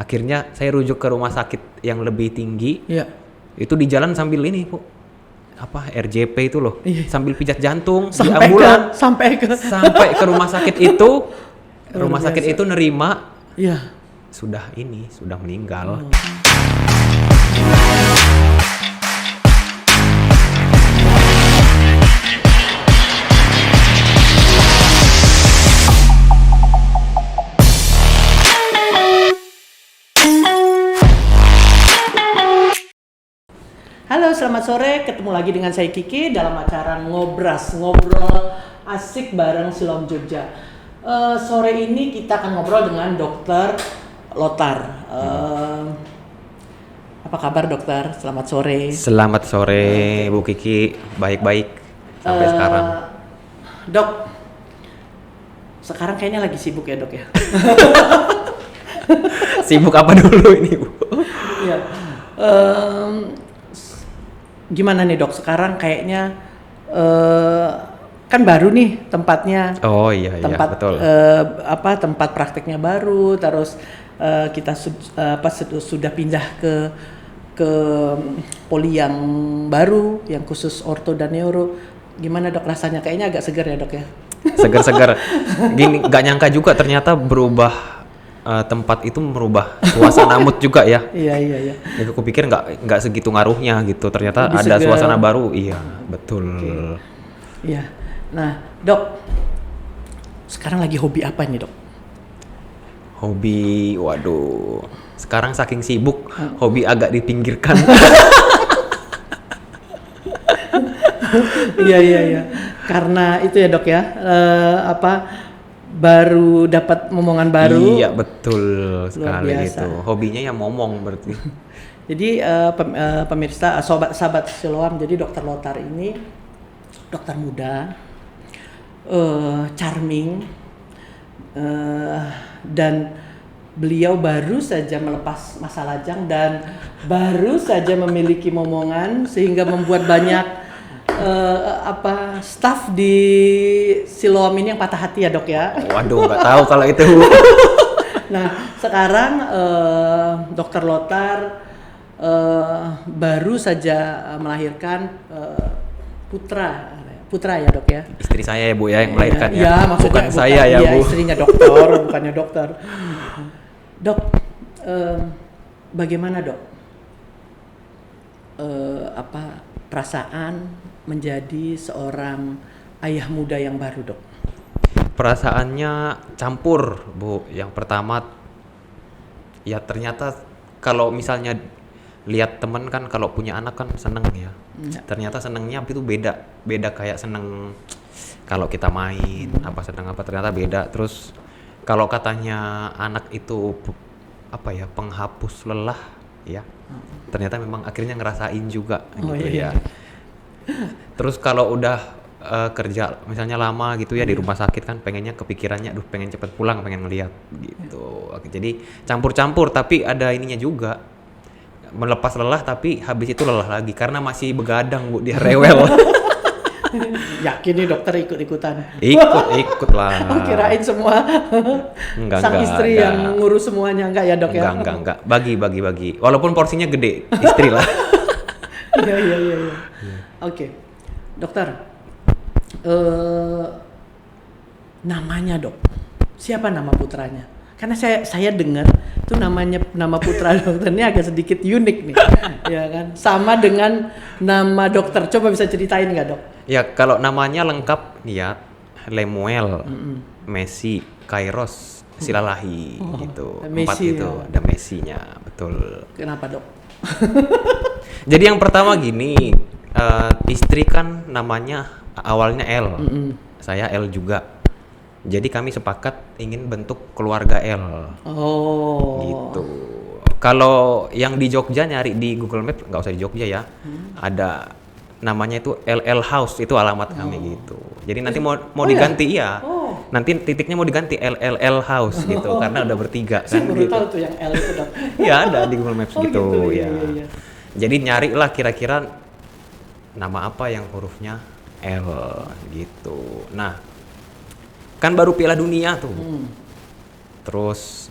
Akhirnya saya rujuk ke rumah sakit yang lebih tinggi. Iya. Itu di jalan sambil ini, Bu. Apa RJP itu loh. Iya. Sambil pijat jantung di Sampai ambulan. sampai Sampai ke rumah sakit itu. Luar Rumah sakit biasa. itu nerima. Iya. Sudah meninggal. Halo, selamat sore. Ketemu lagi dengan saya Kiki dalam acara ngobrol asik bareng Siloam Jogja. Sore ini kita akan ngobrol dengan Dokter Lothar. Apa kabar dokter? Selamat sore. Selamat sore Bu Kiki, baik-baik sampai sekarang. Dok, sekarang kayaknya lagi sibuk ya dok ya? Sibuk apa dulu ini Bu? Iya. Gimana nih dok? Sekarang kayaknya kan baru nih tempatnya. Oh iya betul. Tempat prakteknya baru, terus kita sudah pindah ke poli yang baru, yang khusus orto dan neuro. Gimana dok rasanya? Kayaknya agak segar ya dok ya? Segar-segar. Gini, nggak nyangka juga ternyata berubah. Tempat itu merubah suasana mood juga ya. Iya. Ya, aku pikir nggak segitu ngaruhnya gitu. Ternyata Lebih ada segar. suasana baru. Iya, betul. Iya. Nah, dok, sekarang lagi hobi apa nih dok? Hobi, waduh. Sekarang saking sibuk, hobi agak dipinggirkan. Iya. Karena itu ya dok ya. Baru dapat momongan baru. Iya, betul sekali biasa. itu. Hobinya ya momong berarti. Jadi pemirsa, sahabat Siloam, jadi Dokter Lothar ini dokter muda, charming, dan beliau baru saja melepas masa lajang dan baru saja memiliki momongan sehingga membuat banyak staf di Siloam ini yang patah hati ya dok ya. Waduh, nggak tahu kalau itu. Nah sekarang Dokter Lothar baru saja melahirkan putra ya dok ya. Istri saya ya Bu ya yang melahirkan ya. Iya maksudnya bukan saya ya Bu. Istrinya dokter bukannya dokter. Dok, bagaimana dok? Perasaan menjadi seorang ayah muda yang baru dok? Perasaannya campur Bu. Yang pertama ya ternyata kalau misalnya lihat temen kan kalau punya anak kan seneng ya. Ternyata senengnya itu beda kayak seneng kalau kita main seneng apa ternyata beda. Terus kalau katanya anak itu penghapus lelah ya. Ternyata memang akhirnya ngerasain juga ya. Terus kalau udah kerja misalnya lama gitu ya di rumah sakit kan pengennya kepikirannya pengen cepet pulang, pengen ngeliat gitu. Jadi campur-campur tapi ada ininya juga. Melepas lelah tapi habis itu lelah lagi karena masih begadang Bu, dia rewel. Yakin nih dokter ikut-ikutan? Ikut lah. Kirain semua sang istri yang ngurus semuanya, enggak ya dok ya? Enggak. Bagi. Walaupun porsinya gede, istri lah. Iya. Oke. Dokter, namanya dok, siapa nama putranya? Karena saya dengar itu nama putra dokter ini agak sedikit unik nih, ya kan? Sama dengan nama dokter. Coba bisa ceritain nggak dok? Ya kalau namanya lengkap ya Lemuel, Messi, Kairos, Silalahi gitu. Empat Messi, itu ya. ada Messinya, betul. Kenapa dok? Jadi yang pertama gini, istri kan namanya awalnya L, saya L juga. Jadi kami sepakat ingin bentuk keluarga L. Oh. Gitu. Kalau yang di Jogja nyari di Google Maps nggak usah di Jogja ya. Ada namanya itu LL House, itu alamat kami gitu. Jadi nanti mau diganti ya. Nanti titiknya mau diganti LLL House gitu karena udah bertiga Saya kan baru gitu. tahu tuh yang L itu dok. Iya ada di Google Maps gitu ya. Iya. Jadi nyari lah kira-kira nama apa yang hurufnya L gitu. Nah, kan baru Piala Dunia tuh. Terus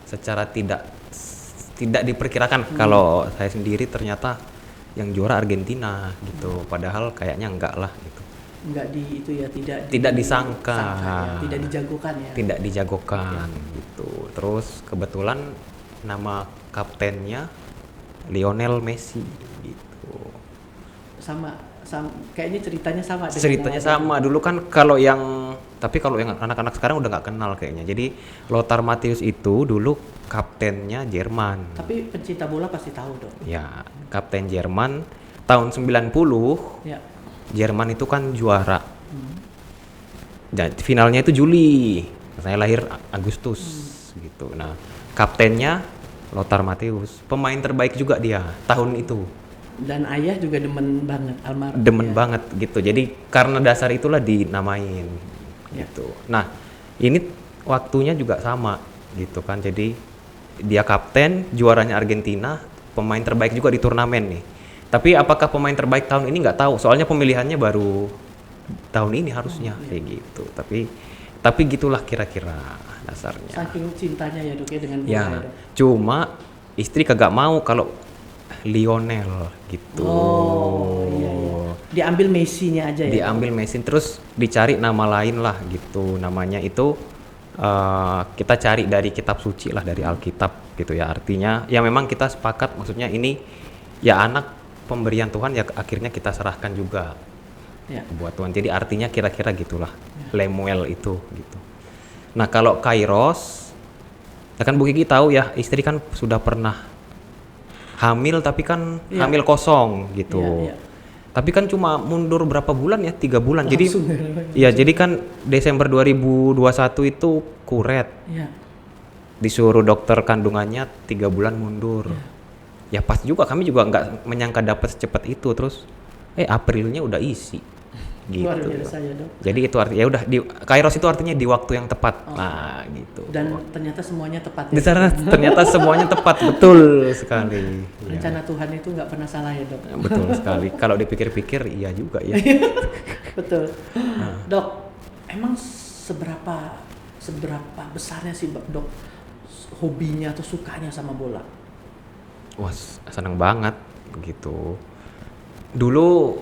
secara tidak diperkirakan. Kalau saya sendiri ternyata yang juara Argentina gitu, padahal kayaknya enggak lah gitu. Enggak itu ya, Tidak disangka, ya, tidak dijagokan ya. Tidak dijagokan gitu. Terus kebetulan nama kaptennya Lionel Messi gitu. Sama kayaknya ceritanya sama. Ceritanya sama. Dulu kan tapi kalau yang anak-anak sekarang udah nggak kenal kayaknya. Jadi Lothar Matthäus itu dulu kaptennya Jerman. Tapi pencinta bola pasti tahu dong. Ya, kapten Jerman tahun 90. Ya. Jerman itu kan juara. Dan finalnya itu Juli. Saya lahir Agustus gitu. Nah, kaptennya Lothar Matthäus, pemain terbaik juga dia tahun itu. Dan ayah juga demen banget almarhum. Demen banget gitu. Jadi karena dasar itulah dinamain gitu. Nah, ini waktunya juga sama gitu kan. Jadi dia kapten, juaranya Argentina, pemain terbaik juga di turnamen nih. Tapi apakah pemain terbaik tahun ini nggak tahu. Soalnya pemilihannya baru tahun ini harusnya kayak gitu. Tapi gitulah kira-kira dasarnya. Saking cintanya ya Dok ya dengan bola Ya, ya, Dok. cuma istri kagak mau kalau Lionel gitu. Oh, iya. Diambil Messi-nya aja ya. Diambil Messi, terus dicari nama lain lah gitu. Namanya itu kita cari dari kitab suci lah, dari Alkitab gitu ya. Artinya ya memang kita sepakat, maksudnya ini ya anak pemberian Tuhan, ya akhirnya kita serahkan juga buat Tuhan. Jadi artinya kira-kira gitulah. Lemuel itu gitu. Nah, kalau Kairos, ya kan Bu Kiki tahu ya, istri kan sudah pernah hamil, tapi kan hamil kosong gitu. Tapi kan cuma mundur berapa bulan ya, 3 bulan. Langsung jadi kan Desember 2021 itu kuret. Disuruh dokter kandungannya 3 bulan mundur. Ya pas juga, kami juga nggak menyangka dapat secepat itu. Terus Aprilnya udah isi gitu. Luar biasa ya Dok. Jadi itu artinya ya udah, Kairos itu artinya di waktu yang tepat. Nah gitu. Dan ternyata semuanya tepat ya. Di sana ternyata semuanya tepat, betul sekali. Rencana Tuhan itu nggak pernah salah ya Dok. Betul sekali. Kalau dipikir-pikir iya juga ya. Betul. Dok, emang seberapa besarnya sih Dok hobinya atau sukanya sama bola? Wah, seneng banget gitu. Dulu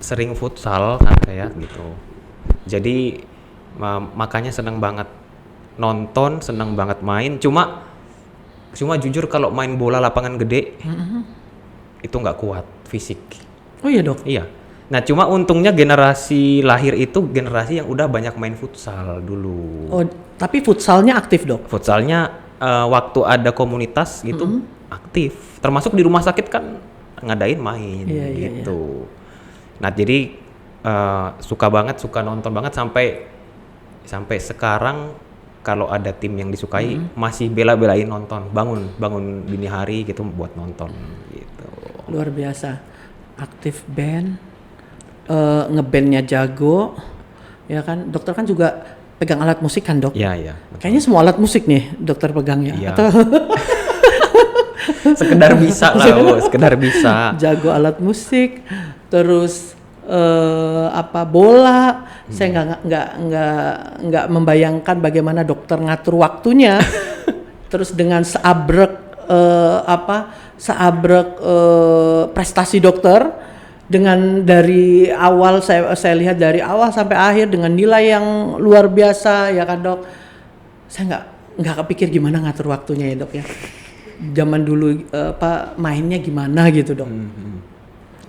sering futsal kan saya gitu. Jadi makanya seneng banget nonton, seneng banget main. Cuma jujur kalau main bola lapangan gede itu nggak kuat fisik. Oh iya Dok? Iya. Nah, cuma untungnya generasi lahir itu generasi yang udah banyak main futsal dulu. Oh, tapi futsalnya aktif Dok? Futsalnya waktu ada komunitas gitu aktif. Termasuk di rumah sakit kan ngadain main gitu. Nah, jadi suka nonton banget sampai sekarang kalau ada tim yang disukai masih bela-belain nonton, bangun dini hari gitu buat nonton gitu. Luar biasa. Aktif band, ngebandnya jago, ya kan? Dokter kan juga pegang alat musik kan Dok? Iya. Kayaknya semua alat musik nih dokter pegang ya? Iya. Atau sekedar bisa lah, sekedar bisa. Jago alat musik, terus bola. Saya nggak membayangkan bagaimana dokter ngatur waktunya. Terus dengan seabrek prestasi dokter, dengan dari awal saya lihat dari awal sampai akhir dengan nilai yang luar biasa ya kan Dok. Saya nggak kepikir gimana ngatur waktunya ya Dok ya. Zaman dulu mainnya gimana gitu Dok.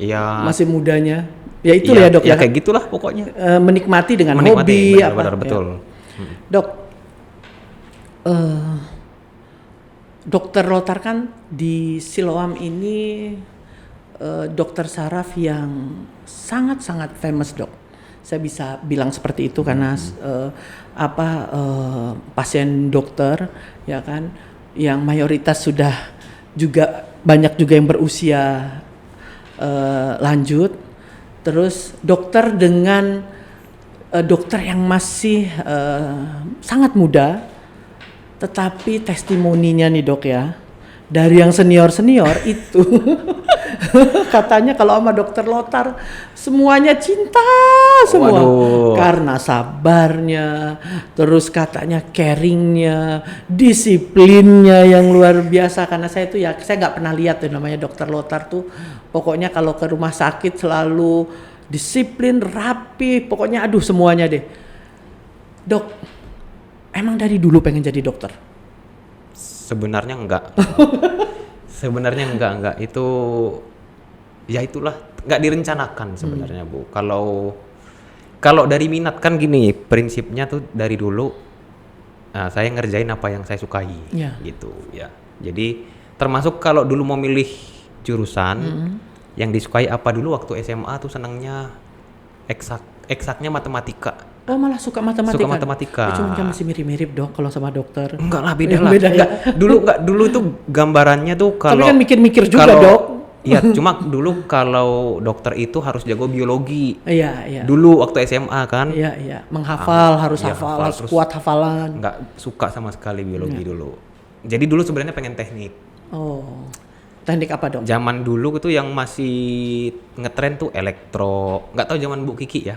Iya. Masih mudanya. Ya itu ya Dok ya. Kayak gitulah pokoknya. Menikmati dengan hobi benar, betul. Ya. Dok, Dokter Lothar kan di Siloam ini dokter saraf yang sangat-sangat famous Dok. Saya bisa bilang seperti itu karena pasien dokter ya kan yang mayoritas sudah juga banyak juga yang berusia lanjut. Terus dokter dengan dokter yang masih sangat muda, tetapi testimoninya nih Dok ya, dari yang senior itu Katanya kalau sama dokter Lothar semuanya cinta semua. Waduh. Karena sabarnya, terus katanya caringnya, disiplinnya yang luar biasa. Karena saya nggak pernah lihat tuh namanya dokter Lothar tuh. Pokoknya kalau ke rumah sakit selalu disiplin, rapi, pokoknya aduh semuanya deh. Dok, emang dari dulu pengen jadi dokter? Sebenarnya enggak. Sebenarnya enggak. Itu ya itulah, enggak direncanakan sebenarnya, Bu. Kalau dari minat kan gini, prinsipnya tuh dari dulu saya ngerjain apa yang saya sukai. Ya. Gitu ya. Jadi termasuk kalau dulu mau milih jurusan yang disukai apa dulu waktu SMA tuh senangnya eksaknya matematika. Oh malah suka matematika? Suka matematika. Cuma kan masih mirip-mirip dok kalau sama dokter. Enggak lah, beda lah. Beda ya? Dulu tuh gambarannya tuh kalau tapi kan mikir-mikir juga dok. Iya, cuma dulu kalau dokter itu harus jago biologi. Iya. Dulu waktu SMA kan. Iya. Menghafal, harus iya, hafal, hafal, harus terus kuat hafalan. Enggak suka sama sekali biologi dulu. Jadi dulu sebenarnya pengen teknik. Oh, teknik apa dok? Zaman dulu itu yang masih ngetren tuh elektro. Enggak tahu zaman Bu Kiki ya.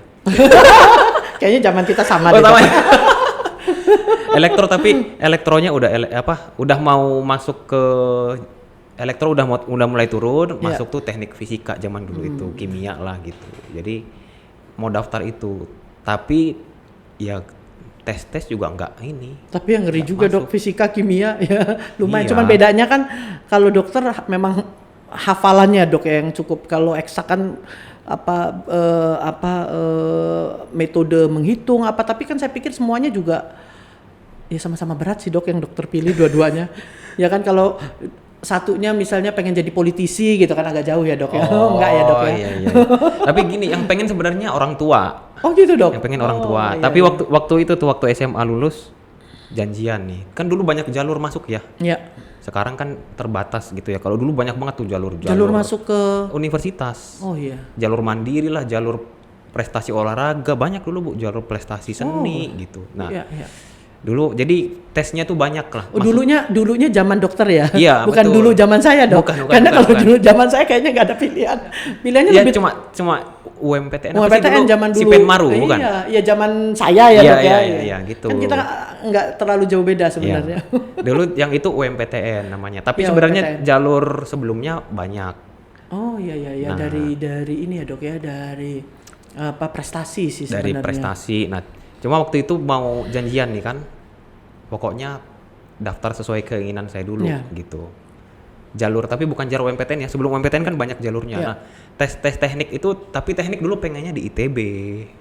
Kayaknya zaman kita sama Oh, deh. sama ya? Elektro, tapi elektronya udah mau masuk ke elektro, udah mulai turun, masuk tuh teknik fisika zaman dulu itu, kimia lah gitu. Jadi mau daftar itu, tapi ya tes juga enggak ini. Tapi yang ngeri juga masuk. dok, fisika, kimia ya lumayan. Iya. Cuman bedanya kan kalau dokter memang hafalannya dok yang cukup. Kalau eksak kan metode menghitung tapi kan saya pikir semuanya juga ya sama-sama berat sih dok yang dokter pilih dua-duanya. Ya kan kalau satunya misalnya pengen jadi politisi gitu kan agak jauh ya dok ya. Enggak ya dok ya. Iya. Tapi gini, yang pengen sebenarnya orang tua. Oh gitu dok. Yang pengen orang tua. Iya, Tapi iya. waktu SMA lulus janjian nih. Kan dulu banyak jalur masuk ya. Iya. Sekarang kan terbatas gitu ya. Kalau dulu banyak banget tuh jalur Masuk ke universitas. Oh iya. Jalur mandiri lah, jalur prestasi olahraga, banyak dulu Bu, jalur prestasi seni gitu. Nah, Iya. dulu jadi tesnya tuh banyak lah. Oh, dulunya zaman dokter ya? Iya, bukan betul. dulu zaman saya dok. Bukan, Karena kalau bukan. dulu zaman saya kayaknya nggak ada pilihan. Pilihannya Iya, lebih cuma UMPTN apa sih UMPTN dulu? zaman dulu. Si Penmaru bukan? Iya, zaman saya ya Iya, dok ya. iya, gitu. Kan kita nggak terlalu jauh beda sebenarnya. Iya. Dulu yang itu UMPTN namanya. Tapi Iya, sebenarnya UMPTN. jalur sebelumnya banyak. Oh iya Nah. dari ini ya dok ya, dari prestasi sih Dari sebenarnya. prestasi. Nah, cuma waktu itu mau janjian nih kan. Pokoknya daftar sesuai keinginan saya dulu Iya. gitu. Jalur tapi bukan jalur UMPTN ya. Sebelum UMPTN kan banyak jalurnya. Iya. Nah, tes teknik itu tapi teknik dulu pengennya di ITB.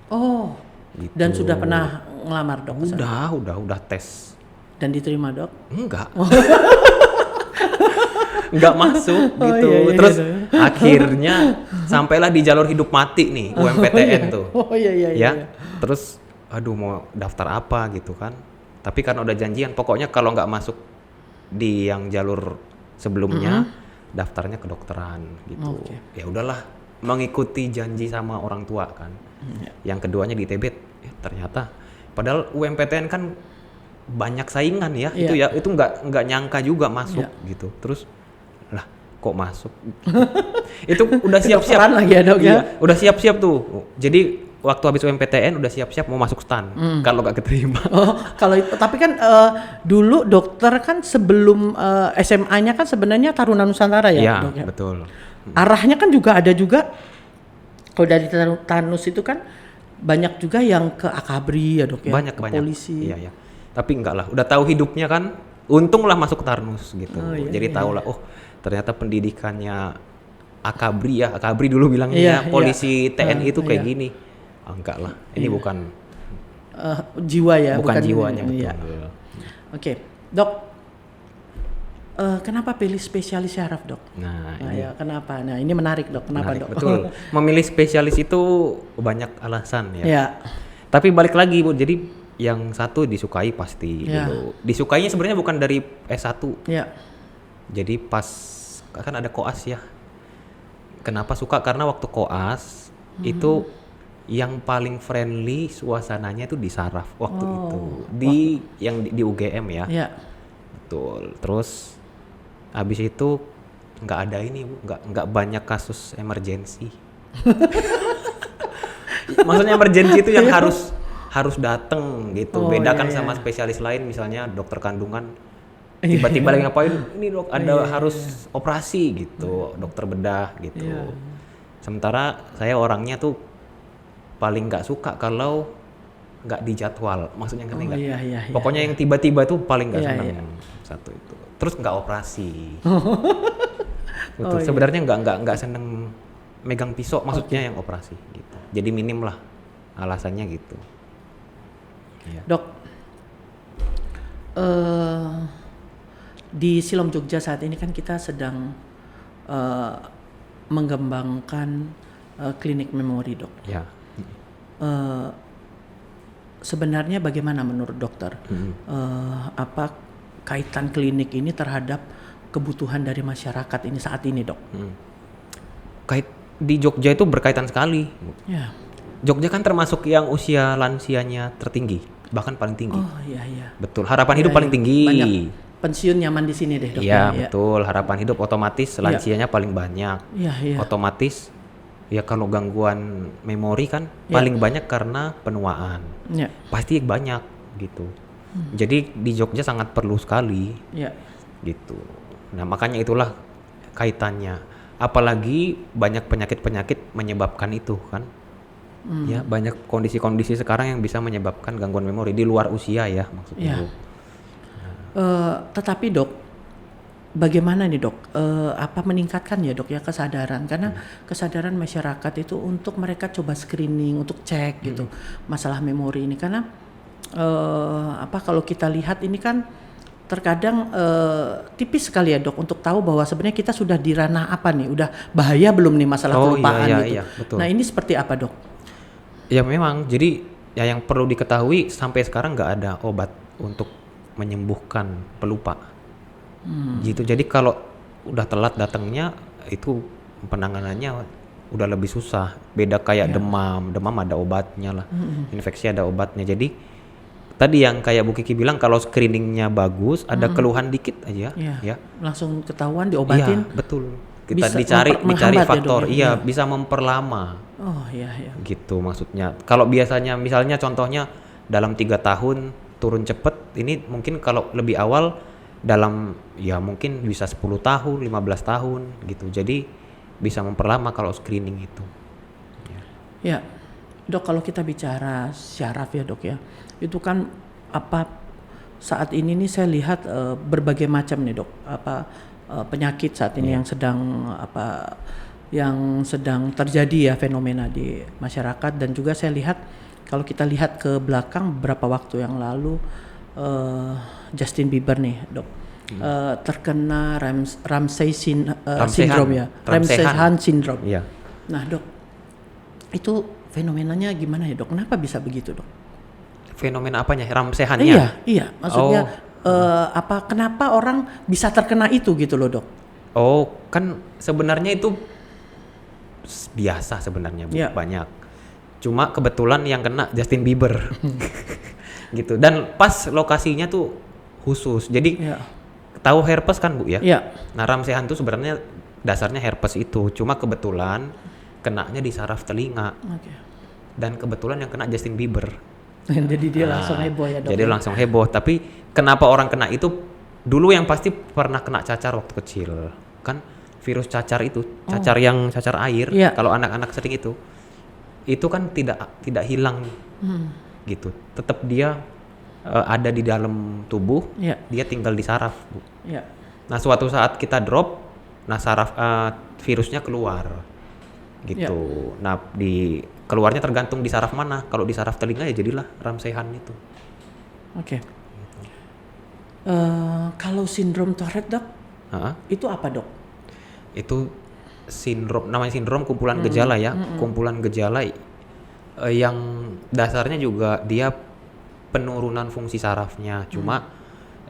Oh. Gitu. Dan sudah pernah ngelamar dok? ke sana? Udah tes. Dan diterima dok? Enggak. Enggak masuk Oh, gitu. iya, Terus iya. akhirnya sampailah di jalur hidup mati nih, UMPTN tuh. Oh iya. Ya. Terus aduh mau daftar apa gitu kan. Tapi karena udah janjian pokoknya kalau nggak masuk di yang jalur sebelumnya daftarnya kedokteran gitu. Oke. Ya udahlah, mengikuti janji sama orang tua kan. Yang keduanya di ITB ternyata padahal UMPTN kan banyak saingan ya. Iya. Itu nggak nyangka juga masuk gitu. Terus lah kok masuk? Itu udah siap-siap Kedokteran lagi ya dok ya? Iya, udah siap-siap tuh. Jadi waktu habis UMPTN udah siap-siap mau masuk STAN kalau nggak keterima. Oh, kalau itu tapi kan dulu dokter kan sebelum SMA-nya kan sebenarnya Taruna Nusantara ya, Iya, dok ya? betul. Arahnya kan juga ada juga kalau dari Tanus itu kan banyak juga yang ke Akabri ya dok ya, Banyak. ke polisi. Iya. Tapi enggak lah, udah tahu hidupnya kan. Untung lah masuk Tarnus gitu. Oh, iya, Jadi iya, tahu lah, oh ternyata pendidikannya Akabri ya. Akabri dulu bilangnya Iya, polisi TNI itu kayak iya. gini. Oh, enggak lah, ini bukan Jiwa ya, bukan jiwanya iya. betul. Oke, dok. Kenapa pilih spesialis syaraf dok? Nah, Nah, ini ya, kenapa? Nah ini menarik dok. Kenapa menarik, dok? betul. Memilih spesialis itu banyak alasan ya. Ya. Tapi balik lagi Bu, jadi yang satu disukai pasti Ya. dulu. Disukainya sebenarnya bukan dari S1. Ya. Jadi pas kan ada koas ya. Kenapa suka? Karena waktu koas itu yang paling friendly suasananya itu di saraf waktu itu. Yang di UGM ya. Ya. Betul. Terus habis itu nggak ada ini Bu, nggak banyak kasus emergensi. Maksudnya emergensi itu yang harus dateng gitu. Oh, Beda iya, kan iya. sama spesialis lain, misalnya dokter kandungan tiba-tiba lagi ngapain, ini dok ada harus operasi gitu, dokter bedah gitu. Iya. Sementara saya orangnya tuh paling nggak suka kalau nggak dijadwal, maksudnya ngerti Oh, nggak? iya, iya, iya. Pokoknya yang tiba-tiba tuh paling nggak Iya, seneng. iya. Satu itu. Terus nggak operasi. Betul. Oh, iya. Sebenarnya nggak seneng megang pisau, maksudnya yang operasi gitu. Jadi minim lah alasannya gitu. Iya. Dok, di Silom Jogja saat ini kan kita sedang mengembangkan klinik memori, dok. Ya. Eh, Sebenarnya bagaimana menurut dokter apa kaitan klinik ini terhadap kebutuhan dari masyarakat ini saat ini, dok? Kait di Jogja itu berkaitan sekali. Ya. Jogja kan termasuk yang usia lansianya tertinggi, bahkan paling tinggi. Oh, iya, iya. Betul, harapan hidup Iya, paling iya. tinggi. Banyak pensiun nyaman di sini deh, dok. Iya, Ya. betul. Harapan hidup otomatis lansianya paling banyak. Iya, iya. Otomatis ya kalau gangguan memori kan Iya. paling banyak karena penuaan. Iya. Pasti banyak gitu. Jadi di Jogja sangat perlu sekali Iya. gitu. Nah, makanya itulah kaitannya. Apalagi banyak penyakit-penyakit menyebabkan itu kan. Ya, banyak kondisi-kondisi sekarang yang bisa menyebabkan gangguan memori di luar usia ya maksudnya. Iya. Bu. Tetapi dok, bagaimana nih dok? Apa meningkatkan ya dok ya kesadaran? Karena kesadaran masyarakat itu untuk mereka coba screening, untuk cek gitu masalah memori ini. Karena apa kalau kita lihat ini kan terkadang tipis sekali ya dok untuk tahu bahwa sebenarnya kita sudah di ranah apa nih, udah bahaya belum nih masalah Oh, kelupaan iya, gitu. iya, betul. Nah ini seperti apa dok? Ya memang, jadi ya yang perlu diketahui sampai sekarang nggak ada obat untuk menyembuhkan pelupa. Gitu. Jadi kalau udah telat datangnya itu penanganannya udah lebih susah. Beda kayak demam ada obatnya lah. Infeksi ada obatnya. Jadi tadi yang kayak Bu Kiki bilang kalau screeningnya bagus, ada keluhan dikit aja, Iya. ya. Langsung ketahuan diobatin. Iya, betul. Kita Bisa dicari menghambat ya, faktor, dok, ya? iya, Iya. bisa memperlama. Oh iya iya. Gitu maksudnya. Kalau biasanya misalnya contohnya dalam 3 tahun turun cepet, ini mungkin kalau lebih awal dalam ya mungkin bisa 10 tahun, 15 tahun gitu. Jadi bisa memperlama kalau screening itu. Ya, dok kalau kita bicara syaraf ya dok ya, itu kan apa saat ini nih saya lihat berbagai macam nih dok, apa penyakit saat ini yang sedang terjadi ya fenomena di masyarakat, dan juga saya lihat kalau kita lihat ke belakang beberapa waktu yang lalu Justin Bieber nih dok terkena Ramsay syndrome ya, Ramsay-Hunt syndrome. Iya. Nah dok, itu fenomenanya gimana ya dok? Kenapa bisa begitu dok? Fenomena apanya? Ramsehannya? Iya, iya. Maksudnya kenapa orang bisa terkena itu gitu loh dok? Oh, kan sebenarnya itu biasa sebenarnya, Bu. Iya. Banyak. Cuma kebetulan yang kena Justin Bieber. Gitu. Dan pas lokasinya tuh khusus. Jadi Iya. tahu herpes kan, Bu ya? Iya. Nah, Ramsehan tuh sebenarnya dasarnya herpes itu. Cuma kebetulan kenanya di saraf telinga. Oke. Dan kebetulan yang kena Justin Bieber. Jadi dia langsung heboh ya dok. Jadi langsung heboh. Tapi kenapa orang kena itu? Dulu yang pasti pernah kena cacar waktu kecil. Kan virus cacar itu, cacar yang cacar air. Iya. Kalau anak-anak sering itu kan tidak hilang gitu. Tetap dia ada di dalam tubuh. Iya. Dia tinggal di saraf, Bu. Iya. Nah, suatu saat kita drop, nah saraf virusnya keluar. Gitu. Nah, keluarnya tergantung di saraf mana. Kalau di saraf telinga ya jadilah Ramsay-Hunt itu. Oke. Kalau sindrom Tourette dok, itu apa dok? Itu namanya sindrom kumpulan gejala ya. Kumpulan gejala yang dasarnya juga dia penurunan fungsi sarafnya. Cuma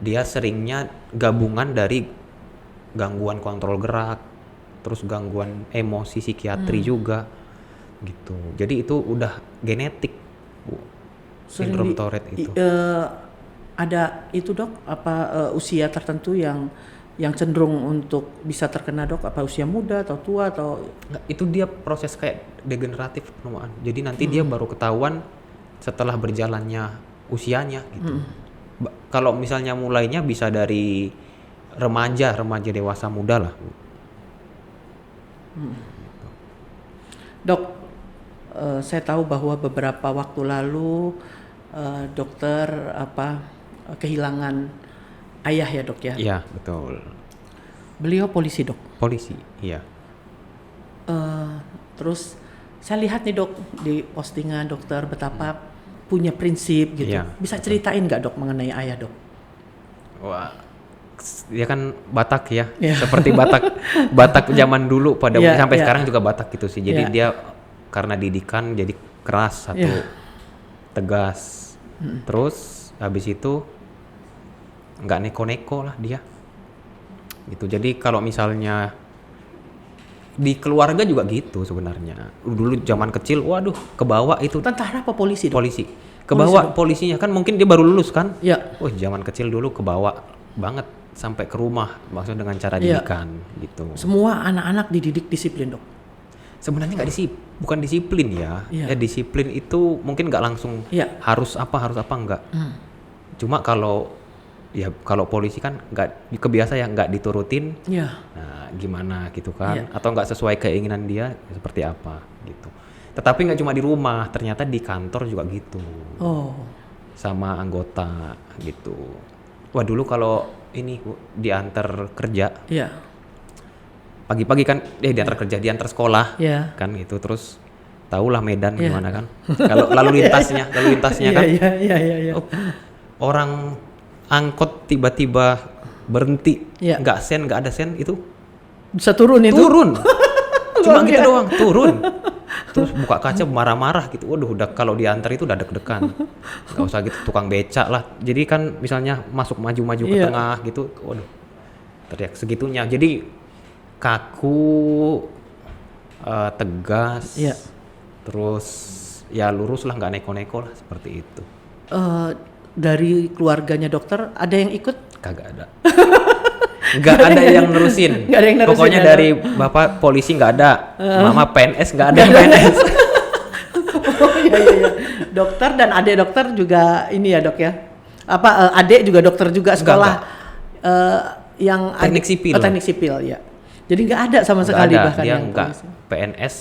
dia seringnya gabungan dari gangguan kontrol gerak, terus gangguan emosi psikiatri juga gitu. Jadi itu udah genetik, Bu. Sindrom Tourette itu. Ada itu dok, usia tertentu yang yang cenderung untuk bisa terkena dok? Apa usia muda atau tua atau? Nggak, itu dia proses kayak degeneratif penuaan. Jadi nanti dia baru ketahuan setelah berjalannya usianya gitu. Kalau misalnya mulainya bisa dari remaja dewasa muda lah. Dok, saya tahu bahwa beberapa waktu lalu dokter kehilangan ayah ya dok ya? Iya betul. Beliau polisi dok. Polisi, iya. Terus saya lihat nih dok di postingan dokter betapa punya prinsip gitu. Iya, Bisa ceritain nggak dok mengenai ayah dok? Wah, dia kan Batak ya, Iya. seperti Batak zaman dulu pada Iya, sampai iya. sekarang juga Batak gitu sih. Jadi Iya. dia karena didikan jadi keras atau Iya. tegas. Terus habis itu nggak neko-neko lah dia. Gitu. Jadi kalau misalnya di keluarga juga gitu sebenarnya. Dulu zaman kecil, waduh, kebawa itu Tentara apa polisi dok? polisi. Kebawa polisinya kan mungkin dia baru lulus kan. Iya. Wah, zaman kecil dulu kebawa banget sampai ke rumah, maksudnya dengan cara Iya. didikan gitu. Semua anak-anak dididik disiplin dok. Sebenarnya bukan disiplin ya. Iya. Ya disiplin itu mungkin nggak langsung Iya. harus apa enggak. Cuma kalau polisi kan nggak kebiasa ya nggak diturutin. Iya. Nah, gimana gitu kan? Iya. Atau nggak sesuai keinginan dia seperti apa gitu. Tetapi nggak cuma di rumah, ternyata di kantor juga gitu. Oh. Sama anggota gitu. Wah, dulu kalau ini Bu, diantar kerja Iya. pagi-pagi kan diantar kerja, diantar sekolah Iya. kan gitu, terus tahulah Medan Iya. gimana kan. Kalau lalu lintasnya kan Iya. oh, orang angkot tiba-tiba berhenti, Iya. nggak ada sen itu Bisa turun itu? turun. Cuma Luar gitu biasa. doang, turun. Terus buka kaca marah-marah gitu. Waduh, udah kalau diantar itu udah deg-degan. Gak usah gitu, tukang becak lah. Jadi kan misalnya masuk maju-maju ke Iya. tengah gitu, waduh, teriak segitunya. Jadi kaku, tegas, Iya. terus ya lurus lah, nggak neko-neko lah seperti itu. Dari keluarganya dokter ada yang ikut? Kagak ada. Nggak ada yang nerusin. Nggak ada yang nerusin, Pokoknya ya, dari bapak polisi nggak ada, mama PNS nggak ada yang PNS. Oh iya. Dokter dan adik dokter juga ini ya dok ya? Adik juga dokter juga sekolah? Yang Teknik sipil. Teknik sipil ya. Jadi nggak ada sama Nggak sekali ada, bahkan dia yang nggak polisi. PNS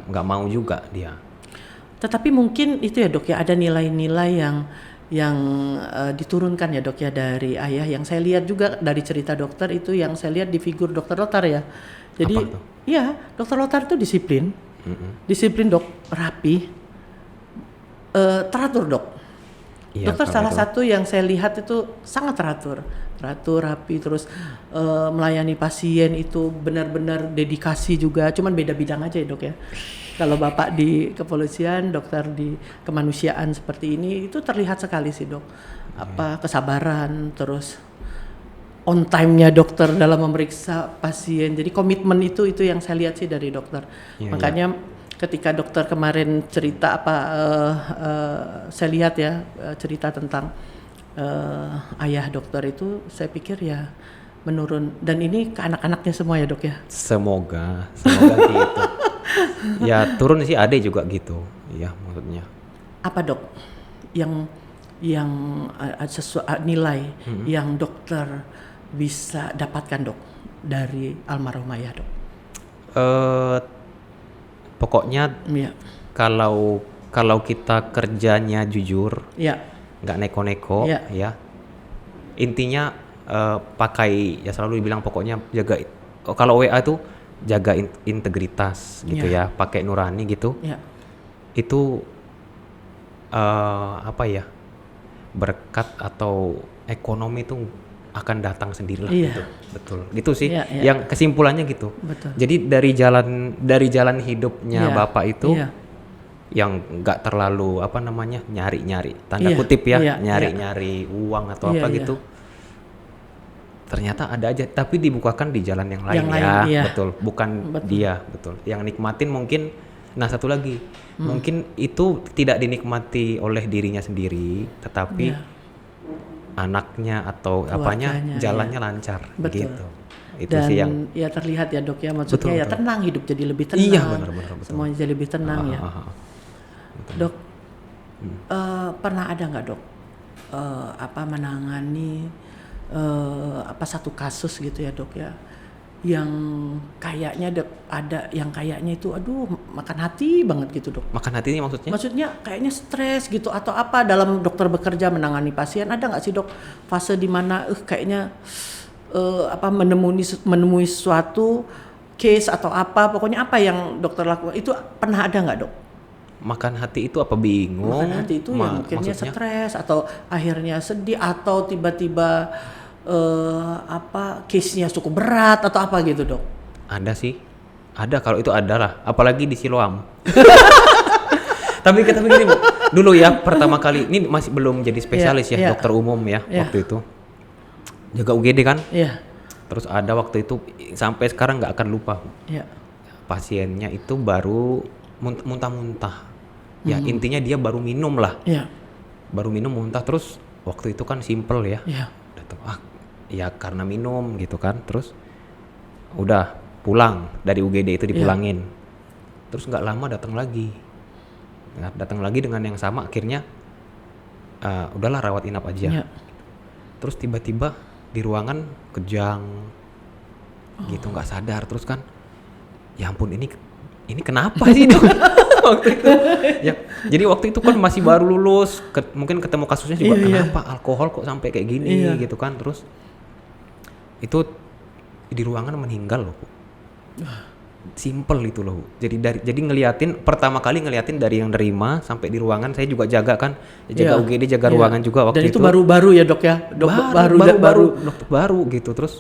nggak mau juga dia. Tetapi mungkin itu ya dok ya, ada nilai-nilai yang diturunkan ya dok ya dari ayah, yang saya lihat juga dari cerita dokter itu, yang saya lihat di figur dokter Lothar ya. Jadi Apa tuh? iya, dokter Lothar itu disiplin, disiplin dok, rapi, teratur dok. Iya, Dokter kalau salah itu. satu yang saya lihat itu sangat teratur, rapi, terus melayani pasien itu benar-benar dedikasi juga. Cuman beda bidang aja ya dok ya. Kalau bapak di kepolisian, dokter di kemanusiaan seperti ini, itu terlihat sekali sih dok. Kesabaran, terus on time-nya dokter dalam memeriksa pasien. Jadi komitmen itu yang saya lihat sih dari dokter. Iya, Makanya ketika dokter kemarin cerita saya lihat ya cerita tentang ayah dokter itu, saya pikir ya menurun, dan ini ke anak-anaknya semua ya dok ya. Semoga gitu. Ya turun sih, ada juga gitu. Iya, maksudnya. Apa dok yang nilai yang dokter bisa dapatkan dok dari almarhum ayah dok? Pokoknya Iya. kalau kita kerjanya jujur, Iya. nggak neko-neko, Iya. ya. Intinya pakai, ya selalu dibilang pokoknya jaga. Kalau WA itu jaga integritas gitu Iya. ya, pakai nurani gitu. Iya. Itu berkat atau ekonomi itu akan datang sendirilah Iya. gitu. Betul. Gitu sih. Iya, iya. Yang kesimpulannya gitu. Betul. Jadi dari jalan hidupnya Iya. Bapak itu Iya. yang nggak terlalu nyari-nyari tanda Iya, kutip ya, iya, nyari-nyari uang atau Iya, apa iya. gitu. Ternyata ada aja, tapi dibukakan di jalan yang lain Yang ya. lain, iya. Betul. Bukan Betul. dia, betul. Yang nikmatin mungkin. Nah, satu lagi, mungkin itu tidak dinikmati oleh dirinya sendiri, tetapi Iya. anaknya atau apanya Keluarganya, jalannya lancar Betul. gitu. Itu Dan sih yang ya terlihat ya dok ya, maksudnya Betul, ya betul. tenang, hidup jadi lebih tenang. Iya, benar, betul. Semuanya jadi lebih tenang ya. Dok, pernah ada nggak dok menangani satu kasus gitu ya dok ya, yang kayaknya ada yang kayaknya itu aduh makan hati banget gitu dok. Makan hati ini maksudnya? Maksudnya kayaknya stres gitu atau apa dalam dokter bekerja menangani pasien, ada nggak sih dok fase di mana kayaknya menemui suatu case atau apa, pokoknya apa yang dokter lakukan itu pernah ada nggak dok? Makan hati itu apa bingung? Makan hati itu ya mungkinnya maksudnya? stres atau akhirnya sedih atau tiba-tiba case-nya cukup berat atau apa gitu dok? Ada sih, ada kalau itu ada lah, apalagi di Siloam. Tapi gini Bu, dulu ya pertama kali ini masih belum jadi spesialis ya, dokter umum ya waktu itu. Jaga UGD kan? Iya. Terus ada waktu itu sampai sekarang nggak akan lupa. Iya. Pasiennya itu baru muntah-muntah. Ya intinya dia baru minum lah. Iya. Baru minum muntah, terus waktu itu kan simple ya. Iya. Datang, ya karena minum gitu kan. Terus udah pulang dari UGD itu dipulangin. Terus nggak lama datang lagi. Datang lagi dengan yang sama, akhirnya udahlah rawat inap aja. Iya. Terus tiba-tiba di ruangan kejang gitu, nggak sadar. Terus kan ya ampun, ini kenapa sih dok? Waktu itu ya, jadi waktu itu kan masih baru lulus, mungkin ketemu kasusnya juga, kenapa alkohol kok sampai kayak gini gitu kan. Terus itu di ruangan meninggal loh Bu. Simple itu loh Bu. Jadi pertama kali ngeliatin dari yang nerima sampai di ruangan. Saya juga jaga kan, jaga UGD, jaga ruangan juga waktu itu. Dan itu baru-baru ya dok ya, baru gitu. Terus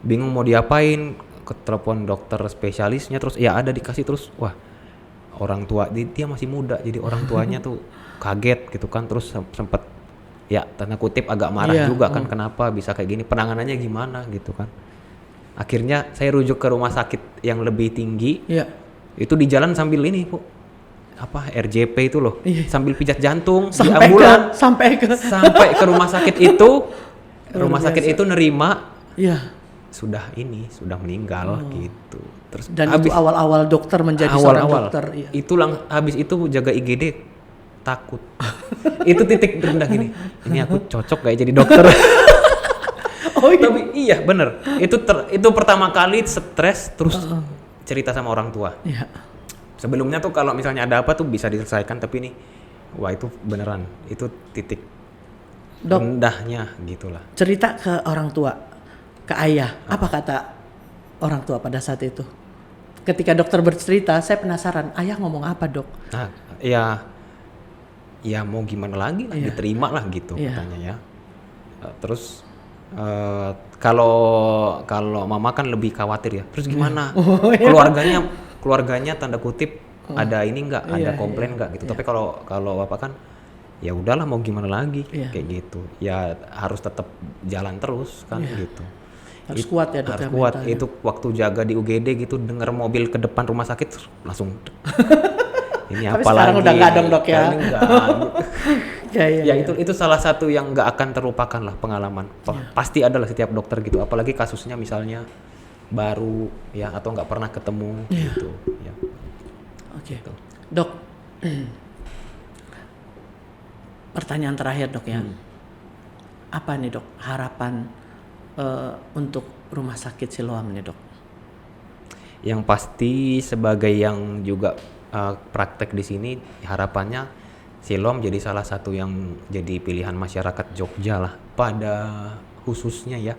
bingung mau diapain, telepon dokter spesialisnya, terus ya ada dikasih, terus wah orang tua dia masih muda, jadi orang tuanya tuh kaget gitu kan. Terus sempet ya tanda kutip agak marah juga kan, kenapa bisa kayak gini, penanganannya gimana gitu kan. Akhirnya saya rujuk ke rumah sakit yang lebih tinggi. Itu di jalan sambil ini Bu, RJP itu loh, sambil pijat jantung di ambulan sampai ke rumah sakit itu. Rumah sakit itu nerima sudah meninggal gitu. Terus dan itu awal-awal dokter menjadi seorang dokter. Itu habis itu jaga IGD takut. Itu titik rendah gini. Ini aku cocok gak jadi dokter? Tapi iya bener. Itu pertama kali stres, terus cerita sama orang tua. Sebelumnya tuh kalau misalnya ada apa tuh bisa diselesaikan, tapi ini wah itu beneran. Itu titik rendahnya gitulah. Cerita ke orang tua, ke ayah, apa kata orang tua pada saat itu? Ketika dokter bercerita, saya penasaran, ayah ngomong apa dok? Nah, ya mau gimana lagi lah, diterima lah gitu katanya ya. Terus kalau mama kan lebih khawatir ya. Terus gimana? Keluarganya tanda kutip ada ini enggak, ada komplain enggak gitu. Tapi kalau bapak kan ya udahlah mau gimana lagi kayak gitu. Ya harus tetap jalan terus kan gitu. Harus kuat ya dok. Harus kuat. Itu waktu jaga di UGD gitu, denger mobil ke depan rumah sakit langsung ini apa lagi? Tapi sekarang udah nggak dong dok ya? Ya itu salah satu yang nggak akan terlupakan lah pengalaman. Pasti ada lah setiap dokter gitu. Apalagi kasusnya misalnya baru ya atau nggak pernah ketemu gitu. Ya. Oke. Dok, pertanyaan terakhir dok ya. Apa nih dok harapan untuk rumah sakit Siloam nih dok? Yang pasti sebagai yang juga praktek di sini, harapannya Siloam jadi salah satu yang jadi pilihan masyarakat Jogja lah pada khususnya ya.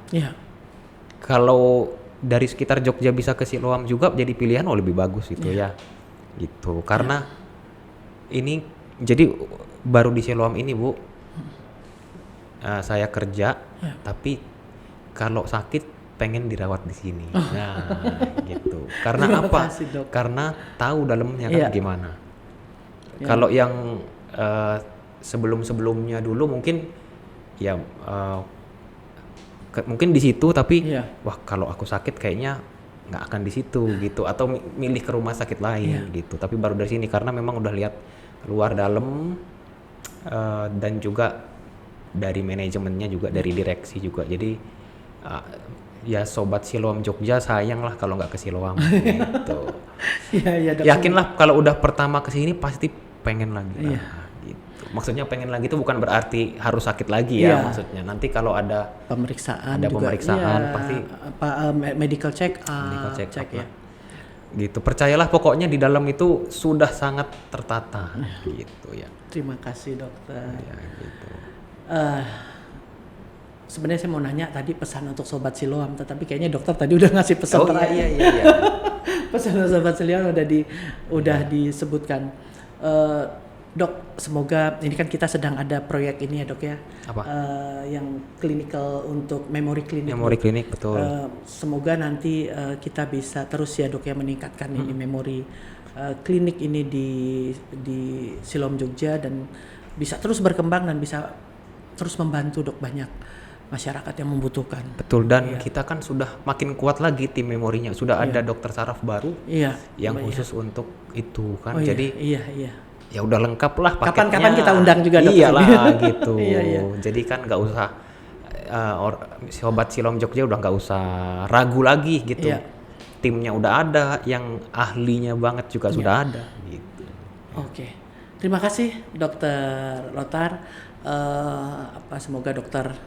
Kalau dari sekitar Jogja bisa ke Siloam juga jadi pilihan lebih bagus gitu ya. Gitu. Karena ini jadi baru di Siloam ini Bu, saya kerja tapi kalau sakit pengen dirawat di sini. Nah, gitu. Karena apa? Karena tahu dalamnya kan gimana. Kalau yang sebelum-sebelumnya dulu mungkin ya mungkin di situ, tapi wah kalau aku sakit kayaknya nggak akan di situ gitu, atau milih ke rumah sakit lain gitu. Tapi baru dari sini karena memang udah lihat luar dalam dan juga dari manajemennya juga, dari direksi juga. Jadi ya sobat Siloam Jogja sayang lah kalau nggak ke Siloam gitu. Iya, Dok. Yakinlah kalau udah pertama ke sini pasti pengen lagi lah. Iya. Gitu. Maksudnya pengen lagi itu bukan berarti harus sakit lagi ya, Iya. maksudnya. Nanti kalau ada Pemeriksaan Ada juga. pemeriksaan, Iya, pasti medical check up, medical check up ya. lah. Gitu. Percayalah pokoknya di dalam itu sudah sangat tertata gitu ya. Terima kasih, Dokter. Ya gitu. Sebenarnya saya mau nanya tadi pesan untuk sobat Siloam, tetapi kayaknya dokter tadi udah ngasih pesan Oh terakhir. iya. Pesan untuk sobat Siloam udah disebutkan. Dok, semoga ini kan kita sedang ada proyek ini ya, Dok ya. Apa? Yang clinical untuk memory clinic. Memori Dok. klinik betul. Semoga nanti kita bisa terus ya, Dok ya, meningkatkan ini memori klinik ini di Siloam Jogja, dan bisa terus berkembang dan bisa terus membantu, Dok, banyak masyarakat yang membutuhkan. Betul, dan kita kan sudah makin kuat lagi tim memorinya. Sudah ada dokter saraf baru Iya. yang khusus untuk itu kan. Oh, jadi iya. ya udah lengkap lah paketnya. Kapan-kapan kita undang juga, Dok. Iyalah gitu. Iya. Jadi kan nggak usah sobat Siloam Jogja udah nggak usah ragu lagi gitu. Iya. Timnya udah ada, yang ahlinya banget juga sudah ada gitu. Oke. Terima kasih Dokter Lothar. Semoga dokter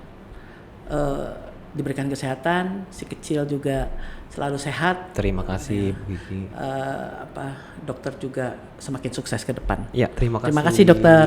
diberikan kesehatan, si kecil juga selalu sehat. Terima kasih Bu Kiki. Dokter juga semakin sukses ke depan. Ya, terima kasih. Terima kasih, Dokter.